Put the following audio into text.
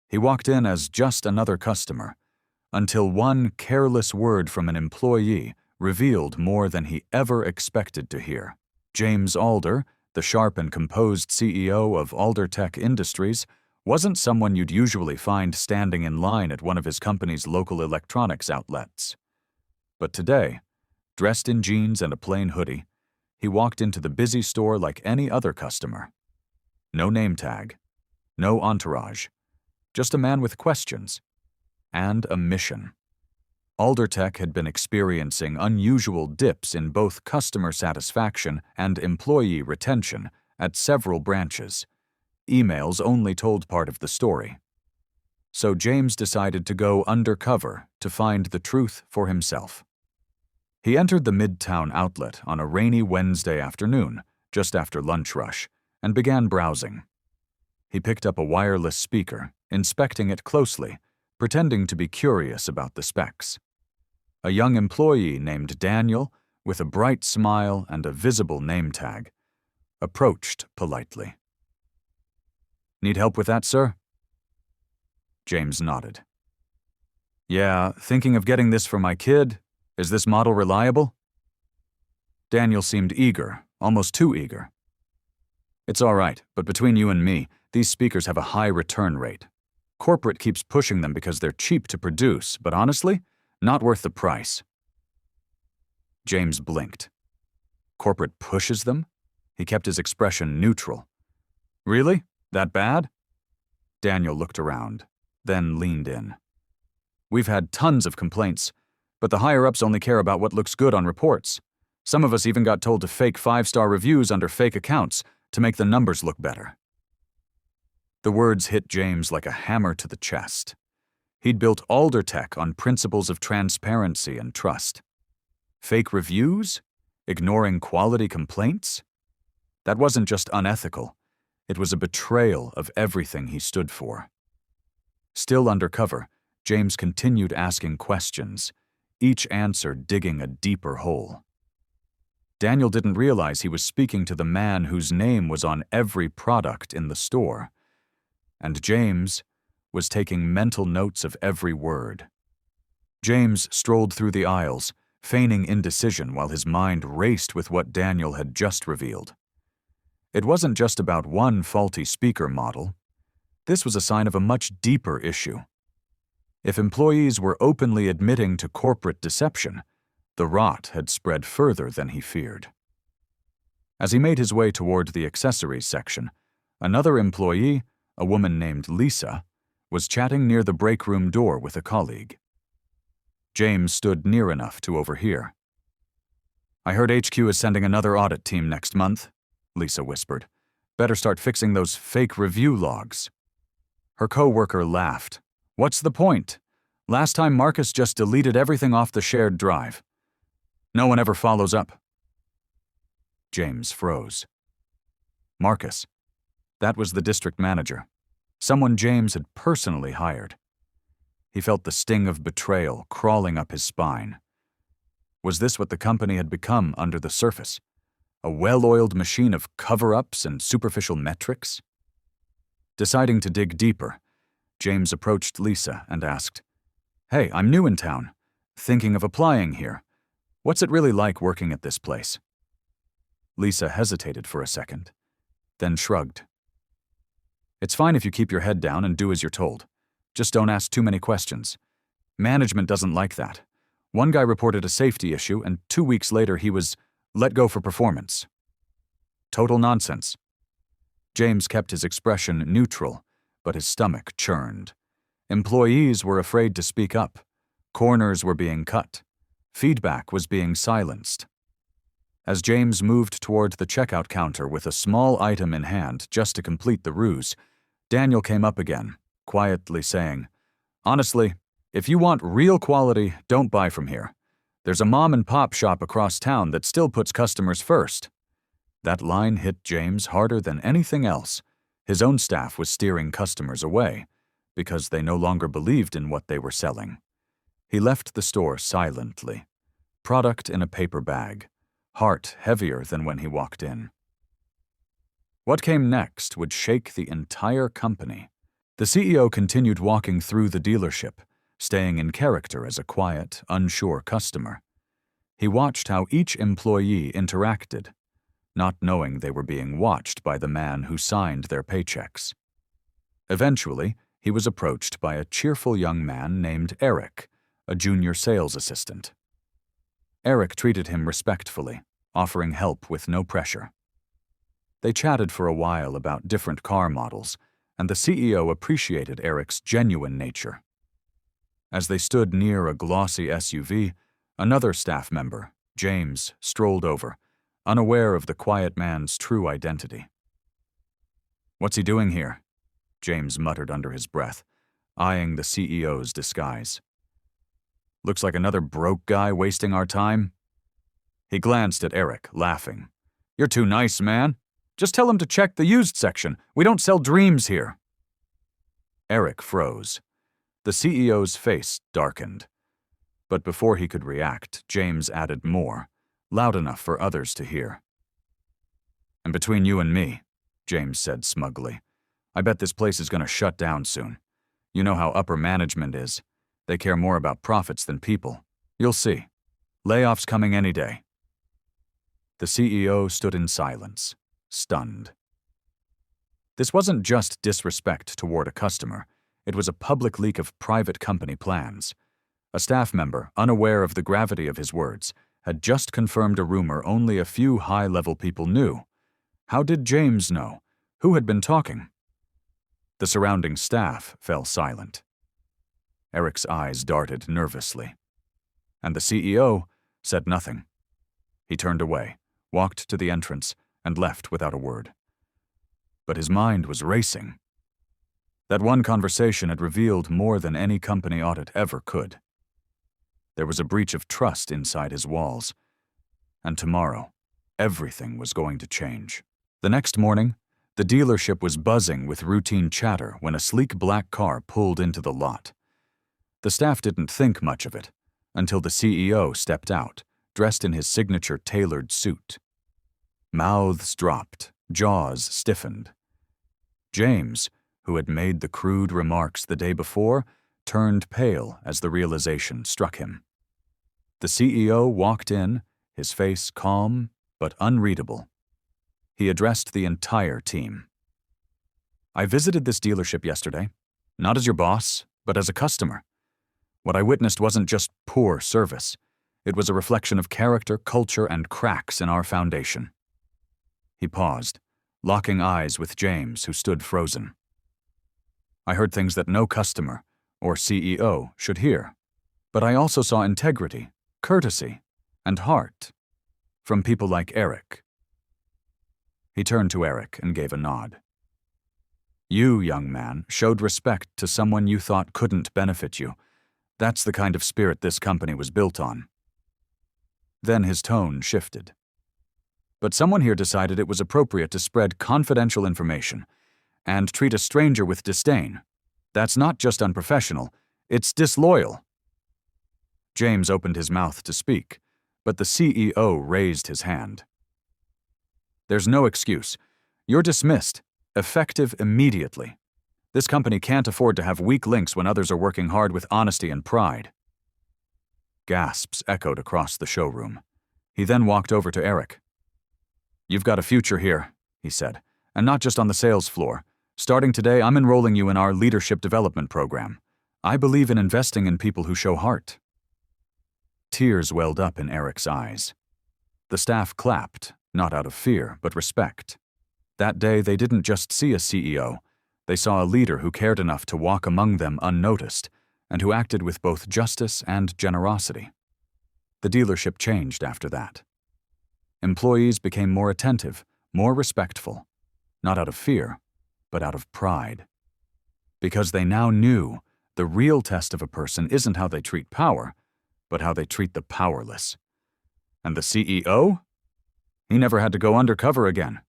He walked in as just another customer, until one careless word from an employee revealed more than he ever expected to hear. James Alder, the sharp and composed CEO of Alder Tech Industries, wasn't someone you'd usually find standing in line at one of his company's local electronics outlets. But today, dressed in jeans and a plain hoodie, he walked into the busy store like any other customer. No name tag, no entourage, just a man with questions and a mission. Alder Tech had been experiencing unusual dips in both customer satisfaction and employee retention at several branches. Emails only told part of the story. So James decided to go undercover to find the truth for himself. He entered the Midtown outlet on a rainy Wednesday afternoon, just after lunch rush, and began browsing. He picked up a wireless speaker, inspecting it closely, pretending to be curious about the specs. A young employee named Daniel, with a bright smile and a visible name tag, approached politely. "Need help with that, sir?" James nodded. "Yeah, thinking of getting this for my kid. Is this model reliable?" Daniel seemed eager, almost too eager. "It's all right, but between you and me, these speakers have a high return rate. Corporate keeps pushing them because they're cheap to produce, but honestly, not worth the price." James blinked. Corporate pushes them? He kept his expression neutral. "Really? That bad?" Daniel looked around, then leaned in. "We've had tons of complaints, but the higher-ups only care about what looks good on reports. Some of us even got told to fake 5-star reviews under fake accounts to make the numbers look better." The words hit James like a hammer to the chest. He'd built Alder Tech on principles of transparency and trust. Fake reviews? Ignoring quality complaints? That wasn't just unethical. It was a betrayal of everything he stood for. Still undercover, James continued asking questions, each answer digging a deeper hole. Daniel didn't realize he was speaking to the man whose name was on every product in the store. And James was taking mental notes of every word. James strolled through the aisles, feigning indecision while his mind raced with what Daniel had just revealed. It wasn't just about one faulty speaker model. This was a sign of a much deeper issue. If employees were openly admitting to corporate deception, the rot had spread further than he feared. As he made his way toward the accessories section, another employee, a woman named Lisa, was chatting near the break room door with a colleague. James stood near enough to overhear. "I heard HQ is sending another audit team next month," Lisa whispered. "Better start fixing those fake review logs." Her co-worker laughed. "What's the point? Last time Marcus just deleted everything off the shared drive. No one ever follows up." James froze. Marcus. That was the district manager, someone James had personally hired. He felt the sting of betrayal crawling up his spine. Was this what the company had become under the surface? A well-oiled machine of cover-ups and superficial metrics? Deciding to dig deeper, James approached Lisa and asked, "Hey, I'm new in town. Thinking of applying here. What's it really like working at this place?" Lisa hesitated for a second, then shrugged. "It's fine if you keep your head down and do as you're told. Just don't ask too many questions. Management doesn't like that. One guy reported a safety issue, and 2 weeks later he was let go for performance. Total nonsense." James kept his expression neutral, but his stomach churned. Employees were afraid to speak up. Corners were being cut. Feedback was being silenced. As James moved toward the checkout counter with a small item in hand just to complete the ruse, Daniel came up again, quietly saying, "Honestly, if you want real quality, don't buy from here. There's a mom-and-pop shop across town that still puts customers first." That line hit James harder than anything else. His own staff was steering customers away because they no longer believed in what they were selling. He left the store silently, product in a paper bag, heart heavier than when he walked in. What came next would shake the entire company. The CEO continued walking through the dealership, staying in character as a quiet, unsure customer. He watched how each employee interacted, not knowing they were being watched by the man who signed their paychecks. Eventually, he was approached by a cheerful young man named Eric, a junior sales assistant. Eric treated him respectfully, offering help with no pressure. They chatted for a while about different car models, and the CEO appreciated Eric's genuine nature. As they stood near a glossy SUV, another staff member, James, strolled over, unaware of the quiet man's true identity. "What's he doing here?" James muttered under his breath, eyeing the CEO's disguise. "Looks like another broke guy wasting our time." He glanced at Eric, laughing. "You're too nice, man. Just tell him to check the used section. We don't sell dreams here." Eric froze. The CEO's face darkened. But before he could react, James added more, loud enough for others to hear. "And between you and me," James said smugly, "I bet this place is going to shut down soon. You know how upper management is. They care more about profits than people. You'll see. Layoffs coming any day." The CEO stood in silence, stunned. This wasn't just disrespect toward a customer. It was a public leak of private company plans. A staff member, unaware of the gravity of his words, had just confirmed a rumor only a few high-level people knew. How did James know? Who had been talking? The surrounding staff fell silent. Eric's eyes darted nervously. And the CEO said nothing. He turned away, walked to the entrance, and left without a word. But his mind was racing. That one conversation had revealed more than any company audit ever could. There was a breach of trust inside his walls. And tomorrow, everything was going to change. The next morning, the dealership was buzzing with routine chatter when a sleek black car pulled into the lot. The staff didn't think much of it until the CEO stepped out, dressed in his signature tailored suit. Mouths dropped, jaws stiffened. James, who had made the crude remarks the day before, turned pale as the realization struck him. The CEO walked in, his face calm but unreadable. He addressed the entire team. "I visited this dealership yesterday, not as your boss, but as a customer. What I witnessed wasn't just poor service. It was a reflection of character, culture, and cracks in our foundation." He paused, locking eyes with James, who stood frozen. "I heard things that no customer or CEO should hear, but I also saw integrity, courtesy, and heart from people like Eric." He turned to Eric and gave a nod. "You, young man, showed respect to someone you thought couldn't benefit you. That's the kind of spirit this company was built on." Then his tone shifted. "But someone here decided it was appropriate to spread confidential information and treat a stranger with disdain. That's not just unprofessional, it's disloyal." James opened his mouth to speak, but the CEO raised his hand. "There's no excuse. You're dismissed, effective immediately. This company can't afford to have weak links when others are working hard with honesty and pride." Gasps echoed across the showroom. He then walked over to Eric. "You've got a future here," he said, "and not just on the sales floor. Starting today, I'm enrolling you in our leadership development program. I believe in investing in people who show heart." Tears welled up in Eric's eyes. The staff clapped, not out of fear, but respect. That day, they didn't just see a CEO. They saw a leader who cared enough to walk among them unnoticed, and who acted with both justice and generosity. The dealership changed after that. Employees became more attentive, more respectful, not out of fear, but out of pride. Because they now knew the real test of a person isn't how they treat power, but how they treat the powerless. And the CEO? He never had to go undercover again.